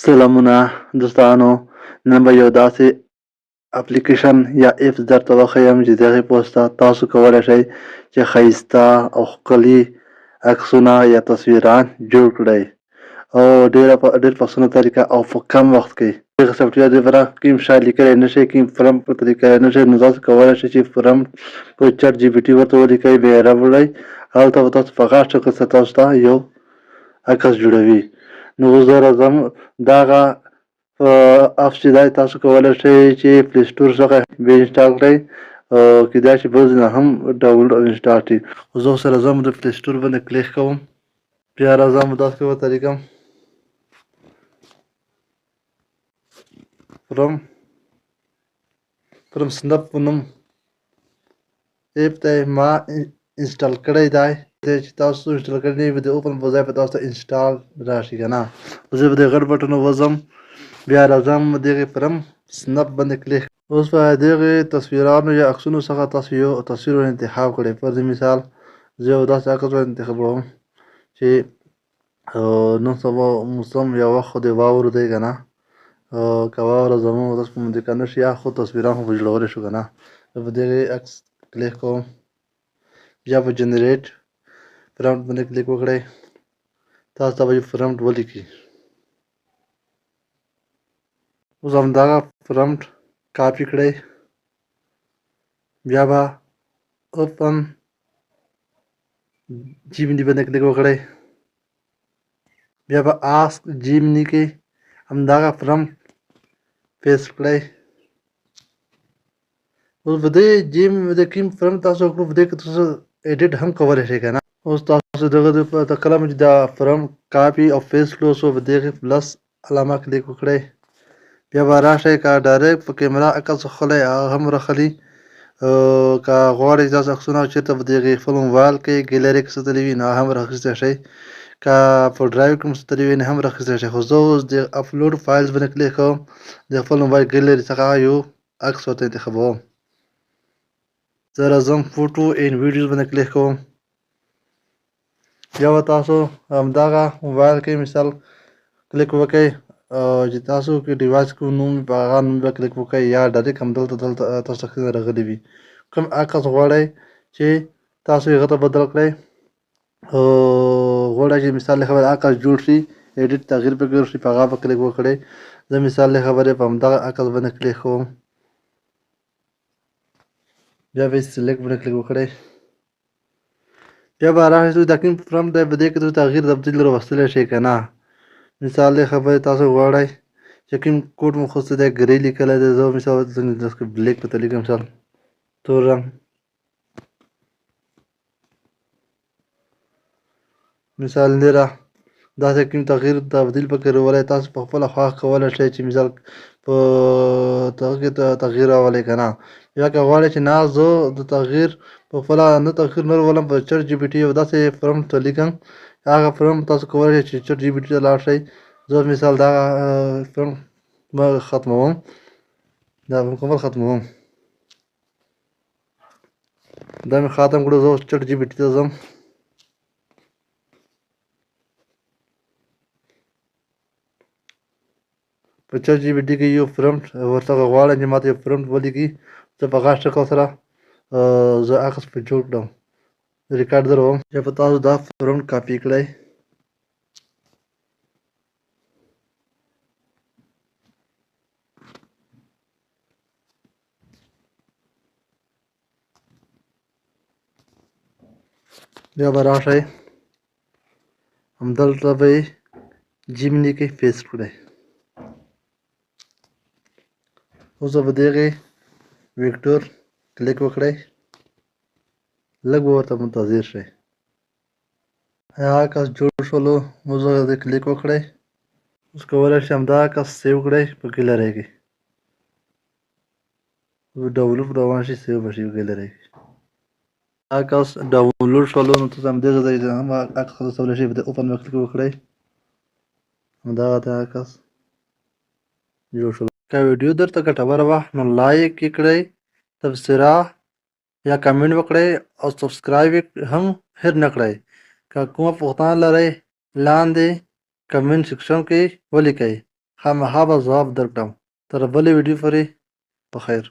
سلامونه دوستانو، نن به یو داسې اپلیکیشن یا ایپس درته وښیم چې د هغې په واسطه تاسو کولی شئ چې ښایسته او ښکلي عکسونه یا تصویران جوړ کړئ او ډېر په اسانه طریقه او په کم وخت کې. دغه سافټویر لپاره کوم شی لیکلی نه شئ، کوم پرمپټ ورته لیکلی نه شئ، نو تاسو کولی شئ چې پرمپټ په چټ جي پي ټي ورته ولیکئ، بیا یې راوړئ، هلته به تاسو په غټ شکل سره تاسو ته یو عکس جوړوي. نو اوس زه راځم دغه اپس چې دی تاسو کولی شئ چې پلی سټور څخه بیا انسټال کړئ او کیدای شي بل ځای نه هم ډاونلوډ او انسټال کړئ. خو زه اوس راځم د پلی سټور باندې کلیک کوم، بیا راځم داسې وتلیږم فرم سنپ په نوم ایپ دی ما انسټال کړی دی چې تاسو انسټال کړی نه وي د اوپن په ځای په تاسو ته انسټال راشي که نه. زه به د غټ بټن وځم، بیا راځم دغې فرم سنپ باندې کلیک. اوس به دغې تصویرانو یا عکسونو څخه تاسو یو تصویر ور انتخاب کړئ. فرض مثال زه یو داسې عکس ور انتخابوم چې نن سبا موسم یا وخت خو د واورو دی که نه، که واوره زموږ ورځ په منطقه نه شي یا خو تصویران خو به جوړولی شو که نه. زه په دغې عکس کلیک کوم، بیا په جنریټ پرمپټ باندې کلیک وکړئ، تاسو ته به یې پرمپټ ولیکي. اوس همدغه پرمپټ کاپي کړئ، بیا به اوپن جیمني باندې کلیک وکړئ، بیا به آسک جیمني کې همدغه پرمپټ پیسټ کړئ. اوس په دې د کوم پرمپټ تاسو وکړو په دې کې تاسو ایډیټ هم کولی شئ که نه. اوس تاسو دغه د کله چې دا پرمپټ کاپي او پیسټ کړو سو په دغې پلس علامه کلیک وکړئ، بیا به راشئ که ډایرکټ په کیمرا عکس اخلی هغه هم راخلي، که غواړئ تاسو عکسونه چېرته په دغې خپل موبایل کې ګیلري کې ساتلي وي نو هغه هم رااخیستی شئ، که په ډرایو کې مو ساتلي وي نو هم رااخیستی شئ. خو زه اوس د اپلوډ فایلز باندې کلیک کوم، د خپل موبایل ګیلري څخه یو عکس ورته انتخابوم. زه راځم فوټو این ویډیوز باندې کلیک کوم، بیا به تاسو همدغه موبایل کې مثال کلیک وکړئ چې تاسو کې ډیوایس کوم نوم وي په هغه نوم به کلیک وکړئ یا ډایرکټ همدلته تاسو ته ښکته راغلی وي. کوم عکس غواړئ چې تاسو یې هغه ته بدل کړئ، غواړئ چې مثال له خبرې عکس جوړ شي ایډیټ تغییر پکې وشي په هغه به کلیک وکړئ. زه مثال له خبرې په همدغه عکس باندې کلیک کوم، بیا به یې سلیکټ باندې کلیک وکړئ، بیا به راشئ دا کوم پرمپټ دی په دې کې تاسو تغییر تبدیل راوستلی شئ که نه. مثال له خبرې تاسو غواړئ چې کوم کوډ مو خوستی دی ګرې لیکلی دی، زه مثال بلیک ورته لیکم، مثال تور رنګ. مثال لیره داسې کوم تغییر تبدیل پکې راولی تاسو په خپله خوښه کولی شئ چې مثال په دغه کې تغییر راولئ که نه. یا که غواړئ چې نه زه د تغییر په خپله نه تغییر نه راولم په چټ جي پي ټي یو داسې پرمپټ ته لیکم، هغه پرمپټ تاسو کولی شئ چې چټ جي پي ټي ته لاړ شئ. زه مثال دغه پرمپټ ختموم، دا مکمل ختموم، دا مې ختم کړو. زه اوس چټ جي پي ټي ته ځم، په چټ جي پي ټي کې یو پرمپټ ورڅخه غواړم چې ماته یو پرمپټ ولیکي. زه په غټ شکل سره زه عکس پرې جوړ کړم، ریکارډ دروم، بیا به تاسو دا پرمپټ کاپي کړئ، بیا به راشئ همدلته به یې جیمني کې پیسټ کړئ. اوس به دغې ویکټور کلیک وکړئ، لږ به ورته منتظر شئ. هغه کس جوړ شولو، اوس هغه کلیک وکړئ. اوس کولی شئ همدا عکس سیو کړئ په ګیلرۍ کې، ډاونلوډ روان شي سیو به شي په ګیلرۍ کې. عکس ډاونلوډ شولو نو تاسو همدغه ځای ته هم عکس خلاصولی شئ، په دې اوپن باندې کلیک وکړئ، همدغه د عکس جوړ شول. که ویډیو درته ګټوره وه نو لایک یې کړئ، تبصره یا کمنټ وکړئ او سبسکرایب هم هېر نه کړئ. که کومه پوښتنه لرئ لاندې کمنټ سیکشن کې ولیکئ. خامخا به ځواب درکړم. تر بلې ویډیو پورې په خیر.